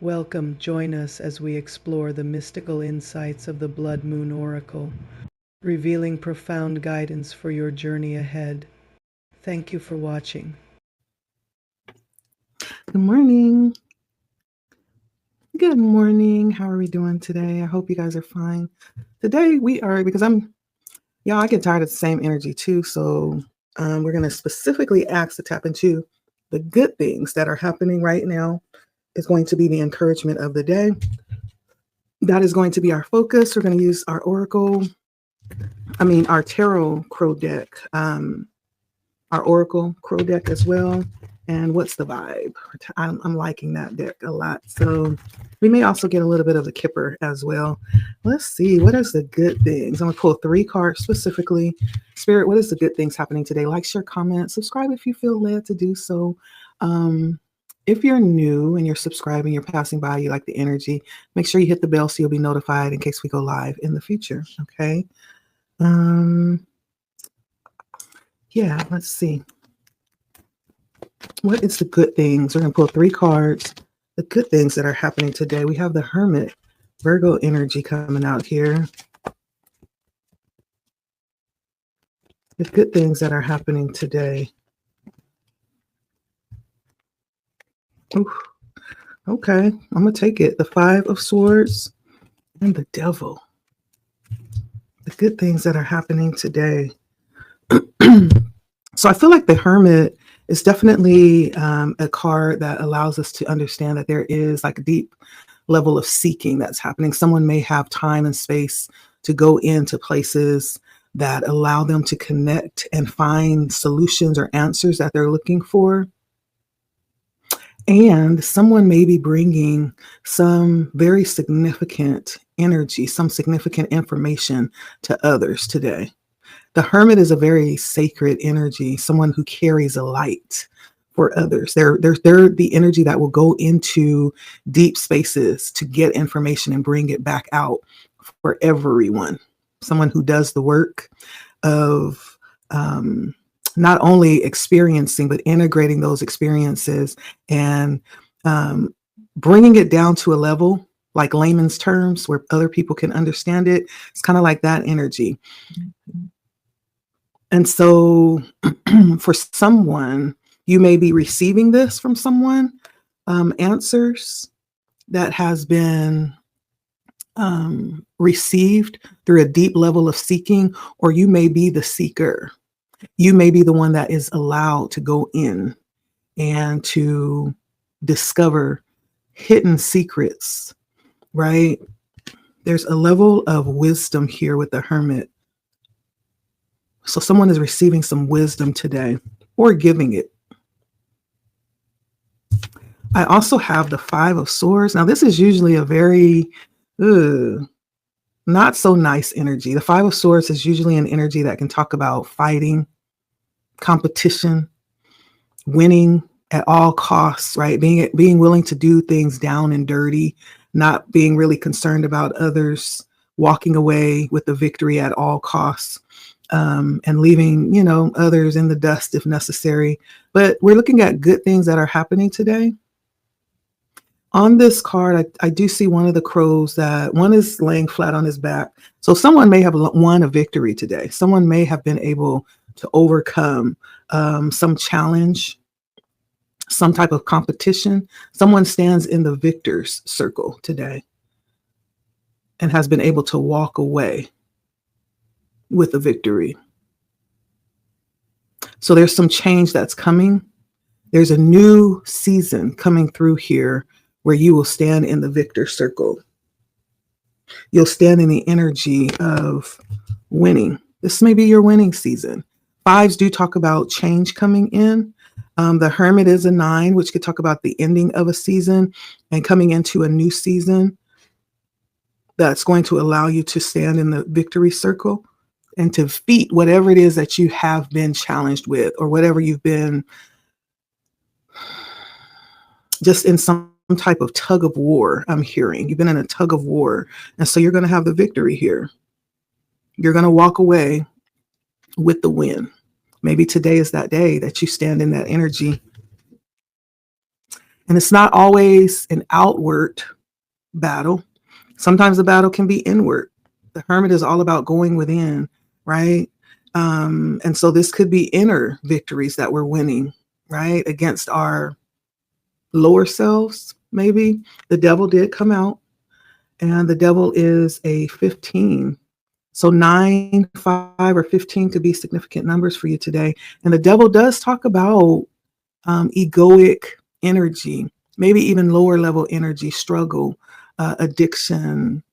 Welcome, join us as we explore the mystical insights of the Blood Moon Oracle, revealing profound guidance for your journey ahead. Thank you for watching. Good morning. Good morning. How are we doing today? I hope you guys are fine. Today we are, because I get tired of the same energy too. So we're going to specifically ask to tap into the good things that are happening right now. Is going to be the encouragement of the day. That is going to be our focus. We're going to use our our tarot crow deck, our oracle crow deck as well. And what's the vibe? I'm liking that deck a lot. So we may also get a little bit of the Kipper as well. Let's see, what is the good things? I'm going to pull 3 cards specifically. Spirit, what is the good things happening today? Like, share, comment, subscribe if you feel led to do so. If you're new and you're subscribing, you're passing by, you like the energy, make sure you hit the bell so you'll be notified in case we go live in the future. Okay. Yeah, let's see. What is the good things? We're going to pull 3 cards. The good things that are happening today. We have the Hermit, Virgo energy coming out here. The good things that are happening today. Ooh, okay, I'm going to take it. The 5 of Swords and the Devil. The good things that are happening today. So I feel like the Hermit is definitely a card that allows us to understand that there is like a deep level of seeking that's happening. Someone may have time and space to go into places that allow them to connect and find solutions or answers that they're looking for. And someone may be bringing some very significant energy, some significant information to others today. The Hermit is a very sacred energy, someone who carries a light for others. They're the energy that will go into deep spaces to get information and bring it back out for everyone. Someone who does the work of not only experiencing, but integrating those experiences and bringing it down to a level like layman's terms where other people can understand it. It's kind of like that energy. And so for someone, you may be receiving this from someone, answers that has been received through a deep level of seeking, or you may be the seeker. You may be the one that is allowed to go in and to discover hidden secrets, right? There's a level of wisdom here with the Hermit. So someone is receiving some wisdom today or giving it. I also have the 5 of Swords. Now, this is usually a very not so nice energy. The 5 of Swords is usually an energy that can talk about fighting, competition, winning at all costs, right? Being willing to do things down and dirty, not being really concerned about others, walking away with the victory at all costs. And leaving, others in the dust if necessary. But we're looking at good things that are happening today. On this card, I do see one of the crows that one is laying flat on his back. So someone may have won a victory today. Someone may have been able to overcome some challenge, some type of competition. Someone stands in the victor's circle today and has been able to walk away with a victory. So there's some change that's coming. There's a new season coming through here where you will stand in the victor circle. You'll stand in the energy of winning. This may be your winning season. 5s do talk about change coming in. The Hermit is a 9, which could talk about the ending of a season and coming into a new season that's going to allow you to stand in the victory circle and to defeat whatever it is that you have been challenged with, or whatever you've been just in some type of tug of war. I'm hearing you've been in a tug of war. And so you're going to have the victory here. You're going to walk away with the win. Maybe today is that day that you stand in that energy. And it's not always an outward battle. Sometimes the battle can be inward. The hermit is all about going within, right? And so this could be inner victories that we're winning, right? Against our lower selves, maybe. The devil did come out, and the devil is a 15. So 9, 5, or 15 could be significant numbers for you today. And the devil does talk about egoic energy, maybe even lower level energy, struggle, addiction,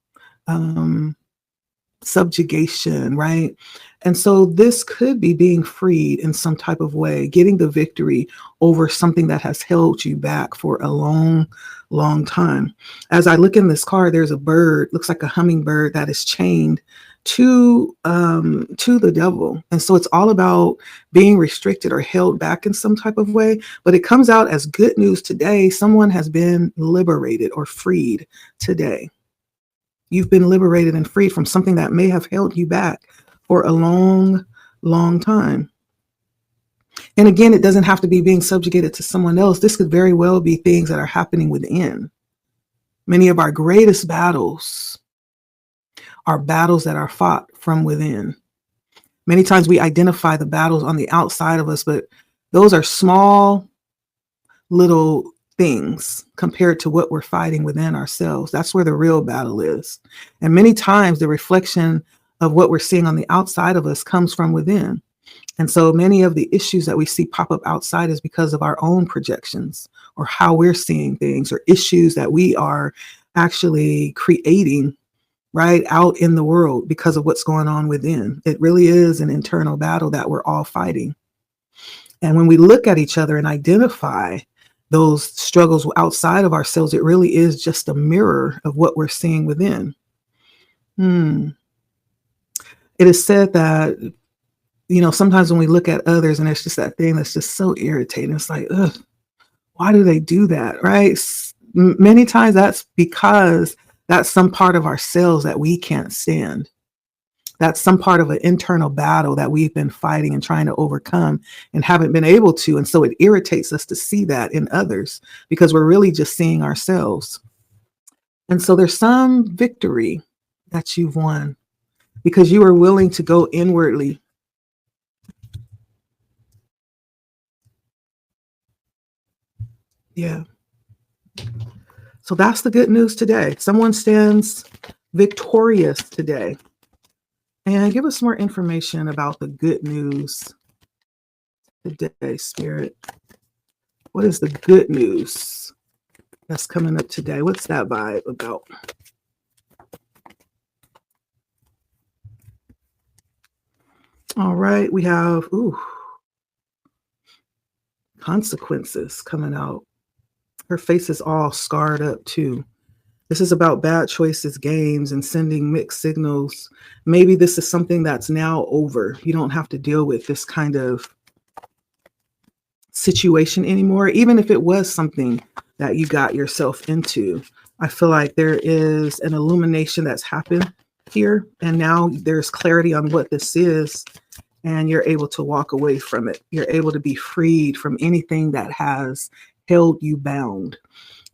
subjugation, right? And so this could be being freed in some type of way, getting the victory over something that has held you back for a long, long time. As I look in this card, there's a bird, looks like a hummingbird that is chained to the devil. And so it's all about being restricted or held back in some type of way, but it comes out as good news today. Someone has been liberated or freed today. You've been liberated and freed from something that may have held you back for a long, long time. And again, it doesn't have to be being subjugated to someone else. This could very well be things that are happening within. Many of our greatest battles are battles that are fought from within. Many times we identify the battles on the outside of us, but those are small little things compared to what we're fighting within ourselves. That's where the real battle is. And many times the reflection of what we're seeing on the outside of us comes from within. And so many of the issues that we see pop up outside is because of our own projections or how we're seeing things, or issues that we are actually creating right out in the world because of what's going on within. It really is an internal battle that we're all fighting. And when we look at each other and identify those struggles outside of ourselves, it really is just a mirror of what we're seeing within. It is said that, sometimes when we look at others and it's just that thing that's just so irritating, it's like, ugh, why do they do that, right? Many times that's because that's some part of ourselves that we can't stand. That's some part of an internal battle that we've been fighting and trying to overcome and haven't been able to. And so it irritates us to see that in others because we're really just seeing ourselves. And so there's some victory that you've won because you were willing to go inwardly. Yeah. So that's the good news today. Someone stands victorious today. And give us more information about the good news today, Spirit. What is the good news that's coming up today? What's that vibe about? All right, we have consequences coming out. Her face is all scarred up too. This is about bad choices, games, and sending mixed signals. Maybe this is something that's now over. You don't have to deal with this kind of situation anymore, even if it was something that you got yourself into. I feel like there is an illumination that's happened here, and now there's clarity on what this is, and you're able to walk away from it. You're able to be freed from anything that has held you bound.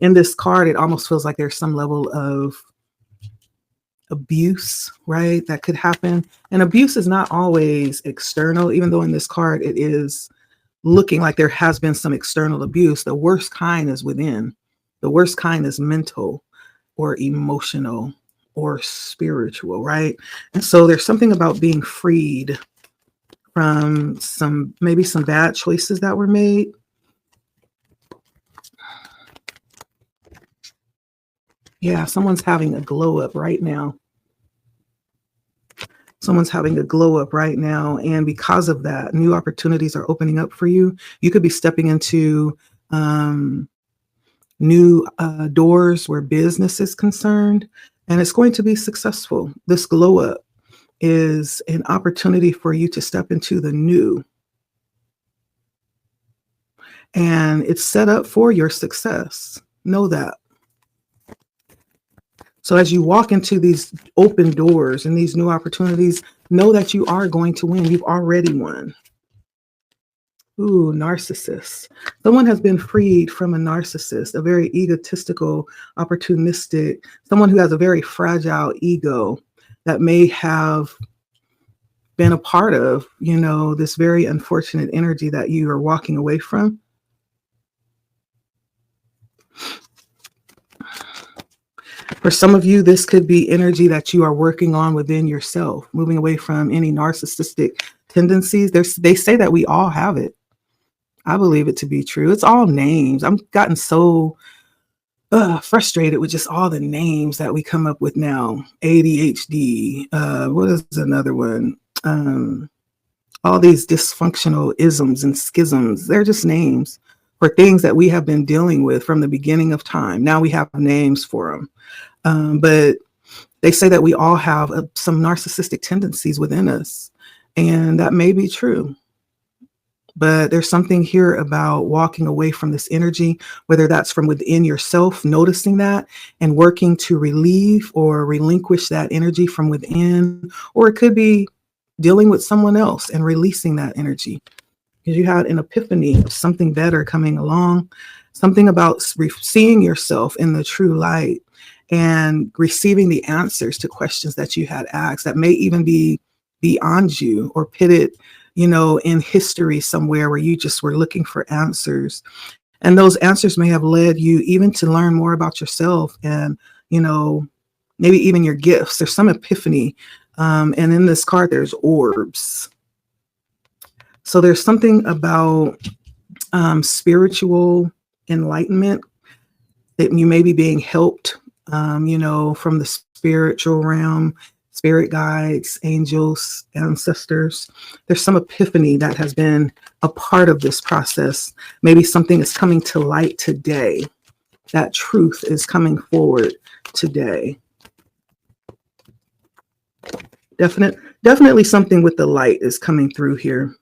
In this card, it almost feels like there's some level of abuse, right? That could happen. And abuse is not always external, even though in this card, it is looking like there has been some external abuse. The worst kind is within. The worst kind is mental or emotional or spiritual, right? And so there's something about being freed from maybe some bad choices that were made. Yeah, someone's having a glow up right now. Someone's having a glow up right now. And because of that, new opportunities are opening up for you. You could be stepping into new doors where business is concerned, and it's going to be successful. This glow up is an opportunity for you to step into the new. And it's set up for your success. Know that. So as you walk into these open doors and these new opportunities, know that you are going to win. You've already won. Ooh, narcissist. Someone has been freed from a narcissist, a very egotistical, opportunistic, someone who has a very fragile ego that may have been a part of, this very unfortunate energy that you are walking away from. For some of you, this could be energy that you are working on within yourself, moving away from any narcissistic tendencies. They say that we all have it. I believe it to be true. It's all names. I've gotten so frustrated with just all the names that we come up with now. ADHD. What is another one? All these dysfunctional isms and schisms. They're just names for things that we have been dealing with from the beginning of time. Now we have names for them. But they say that we all have some narcissistic tendencies within us. And that may be true. But there's something here about walking away from this energy, whether that's from within yourself, noticing that and working to relieve or relinquish that energy from within, or it could be dealing with someone else and releasing that energy. Because you had an epiphany of something better coming along, something about seeing yourself in the true light and receiving the answers to questions that you had asked that may even be beyond you or pitted, in history somewhere where you just were looking for answers. And those answers may have led you even to learn more about yourself and, maybe even your gifts. There's some epiphany. And in this card, there's orbs. So there's something about spiritual enlightenment that you may be being helped, from the spiritual realm, spirit guides, angels, ancestors. There's some epiphany that has been a part of this process. Maybe something is coming to light today. That truth is coming forward today. Definitely something with the light is coming through here.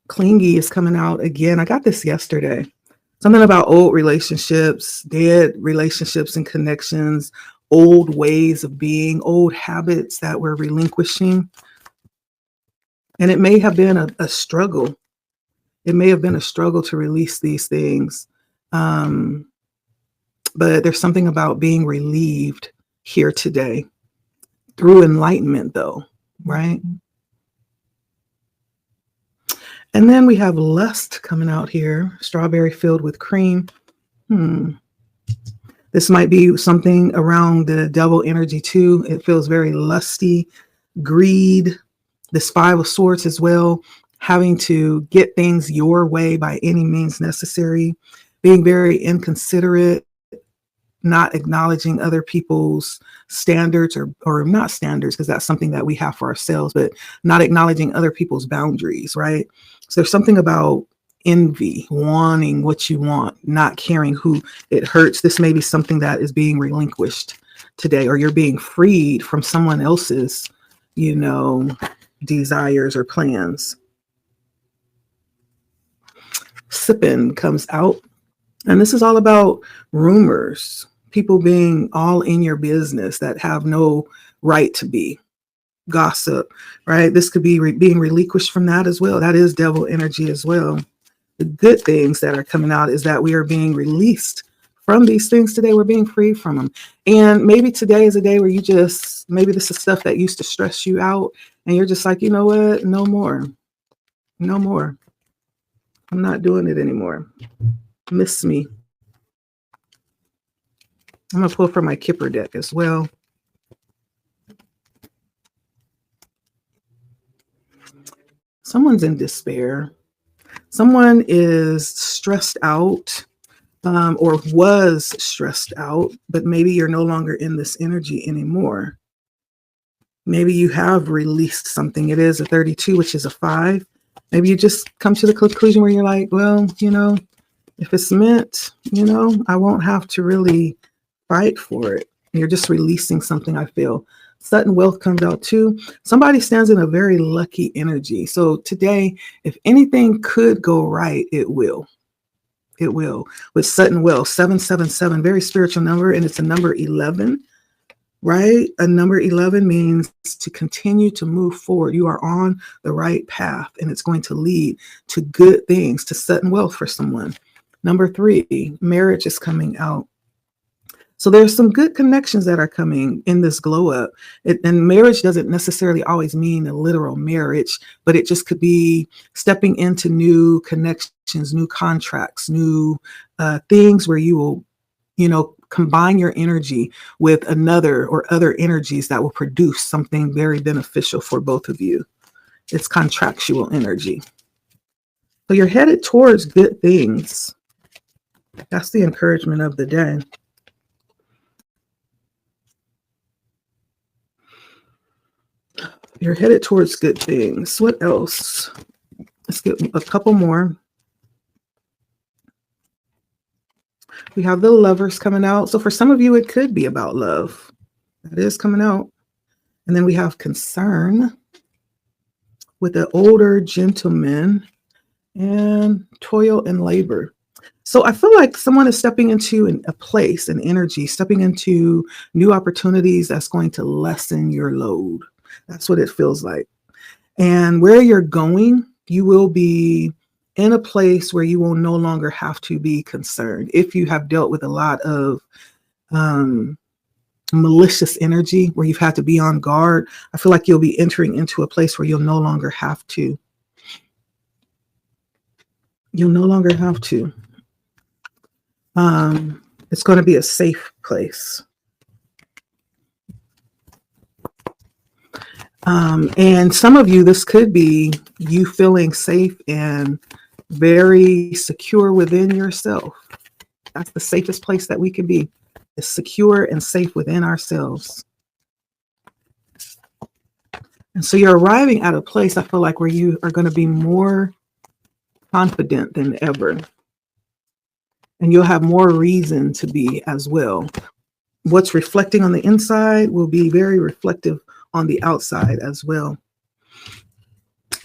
Clingy is coming out again. I got this yesterday. Something about old relationships, dead relationships and connections, old ways of being, old habits that we're relinquishing. And it may have been a struggle. It may have been a struggle to release these things. But there's something about being relieved here today through enlightenment, though, right? And then we have lust coming out here, strawberry filled with cream. This might be something around the devil energy too. It feels very lusty, greed, this 5 of Swords as well, having to get things your way by any means necessary, being very inconsiderate, not acknowledging other people's standards or not standards, because that's something that we have for ourselves, but not acknowledging other people's boundaries, right? So there's something about envy, wanting what you want, not caring who it hurts. This may be something that is being relinquished today, or you're being freed from someone else's, desires or plans. Sipping comes out. And this is all about rumors, people being all in your business that have no right to be. Gossip, right? This could be being relinquished from that as well. That is devil energy as well. The good things that are coming out is that we are being released from these things today. We're being free from them. And maybe today is a day where maybe this is stuff that used to stress you out. And you're just like, you know what? No more. No more. I'm not doing it anymore. Miss me. I'm going to pull from my Kipper deck as well. Someone's in despair. Someone is stressed out or was stressed out, but maybe you're no longer in this energy anymore. Maybe you have released something. It is a 32, which is a 5. Maybe you just come to the conclusion where you're like, well, if it's meant, I won't have to really fight for it. You're just releasing something, I feel. Sudden wealth comes out too. Somebody stands in a very lucky energy. So today, if anything could go right, it will. It will. With sudden wealth, 777, very spiritual number, and it's a number 11. right? A number 11 means to continue to move forward. You are on the right path, and it's going to lead to good things, to sudden wealth for someone. Number 3, marriage is coming out. So there's some good connections that are coming in this glow up. And marriage doesn't necessarily always mean a literal marriage, but it just could be stepping into new connections, new contracts, new things where you will, combine your energy with another or other energies that will produce something very beneficial for both of you. It's contractual energy. So you're headed towards good things. That's the encouragement of the day. You're headed towards good things. What else? Let's get a couple more. We have the Lovers coming out. So for some of you, it could be about love. That is coming out. And then we have Concern with the older gentleman and Toil and Labor. So I feel like someone is stepping into a place, an energy, stepping into new opportunities that's going to lessen your load. That's what it feels like. And where you're going, you will be in a place where you will no longer have to be concerned. If you have dealt with a lot of malicious energy where you've had to be on guard, I feel like you'll be entering into a place where you'll no longer have to. You'll no longer have to. It's going to be a safe place. And some of you, this could be you feeling safe and very secure within yourself. That's the safest place that we can be, is secure and safe within ourselves. And so you're arriving at a place, I feel like, where you are going to be more confident than ever. And you'll have more reason to be as well. What's reflecting on the inside will be very reflective on the outside as well.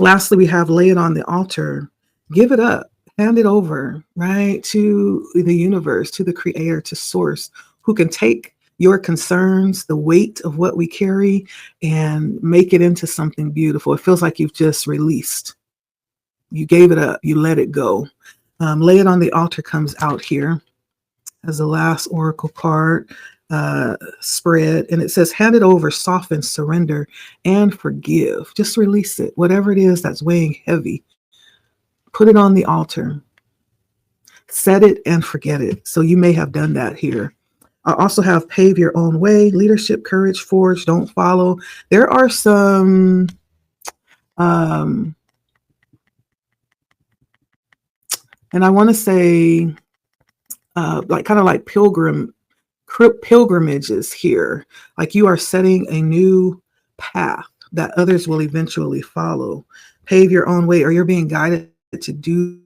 Lastly, we have lay it on the altar. Give it up. Hand it over, right, to the universe, to the creator, to source, who can take your concerns, the weight of what we carry, and make it into something beautiful. It feels like you've just released. You gave it up. You let it go. Lay it on the altar comes out here as the last oracle card spread. And it says, hand it over, soften, surrender, and forgive. Just release it. Whatever it is that's weighing heavy, put it on the altar. Set it and forget it. So you may have done that here. I also have pave your own way, leadership, courage, forge, don't follow. There are some and I want to say like pilgrimages here. Like you are setting a new path that others will eventually follow. Pave your own way, or you're being guided to do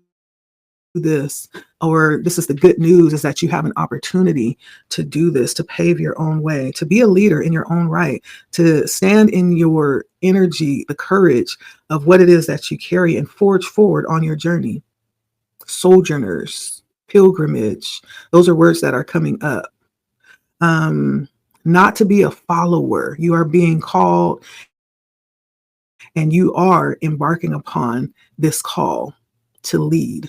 this, or this is the good news, is that you have an opportunity to do this, to pave your own way, to be a leader in your own right, to stand in your energy, the courage of what it is that you carry, and forge forward on your journey. Sojourners, pilgrimage, those are words that are coming up. Not to be a follower. You are being called and you are embarking upon this call to lead.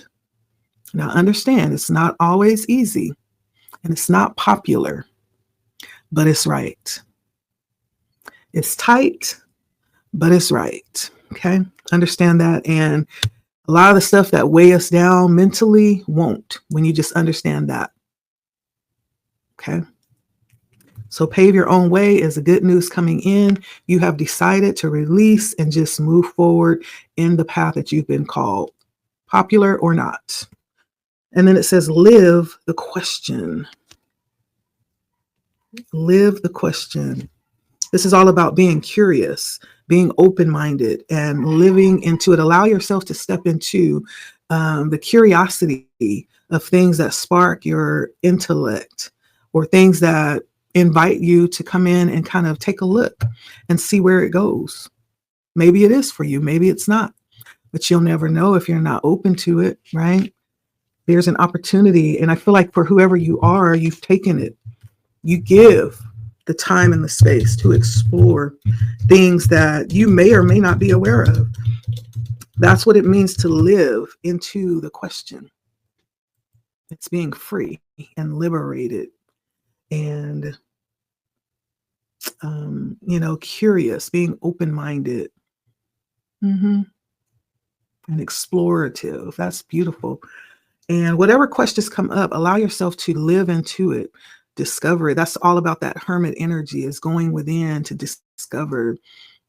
Now understand, it's not always easy and it's not popular, but it's right. It's tight, but it's right. Okay. Understand that. And a lot of the stuff that weigh us down mentally won't, when you just understand that. Okay. So pave your own way is the good news coming in. You have decided to release and just move forward in the path that you've been called, popular or not. And then it says, live the question. Live the question. This is all about being curious, being open-minded, and living into it. Allow yourself to step into the curiosity of things that spark your intellect, or things that invite you to come in and kind of take a look and see where it goes. Maybe it is for you, maybe it's not, but you'll never know if you're not open to it, right? There's an opportunity. And I feel like for whoever you are, you've taken it. You give. the time and the space to explore things that you may or may not be aware of. That's what it means to live into the question. It's being free and liberated and, curious, being open-minded, and explorative. That's beautiful. And whatever questions come up, allow yourself to live into it, discover it. That's all about that hermit energy, is going within to discover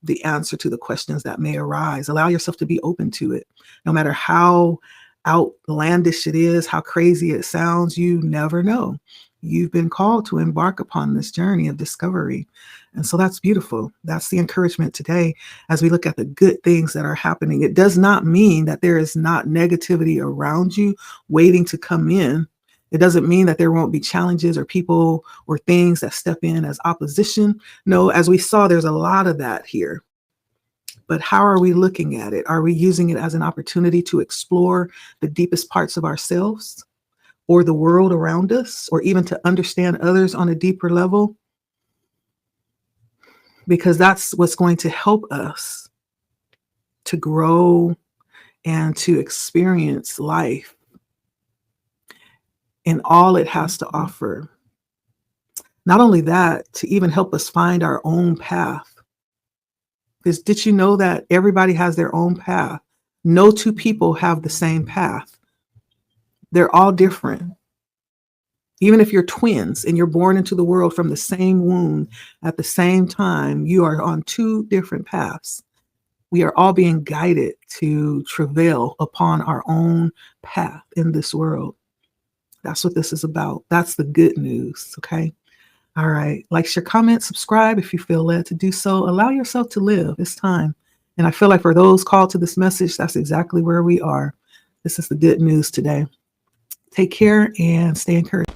the answer to the questions that may arise. Allow yourself to be open to it. No matter how outlandish it is, how crazy it sounds, you never know. You've been called to embark upon this journey of discovery. And so that's beautiful. That's the encouragement today as we look at the good things that are happening. It does not mean that there is not negativity around you waiting to come in. It doesn't mean that there won't be challenges or people or things that step in as opposition. No, as we saw, there's a lot of that here. But how are we looking at it? Are we using it as an opportunity to explore the deepest parts of ourselves or the world around us, or even to understand others on a deeper level? Because that's what's going to help us to grow and to experience life and all it has to offer. Not only that, to even help us find our own path. Because did you know that everybody has their own path? No two people have the same path. They're all different. Even if you're twins and you're born into the world from the same womb at the same time, you are on two different paths. We are all being guided to travail upon our own path in this world. That's what this is about. That's the good news, okay? All right. Like, share, comment, subscribe if you feel led to do so. Allow yourself to live. It's time. And I feel like for those called to this message, that's exactly where we are. This is the good news today. Take care and stay encouraged.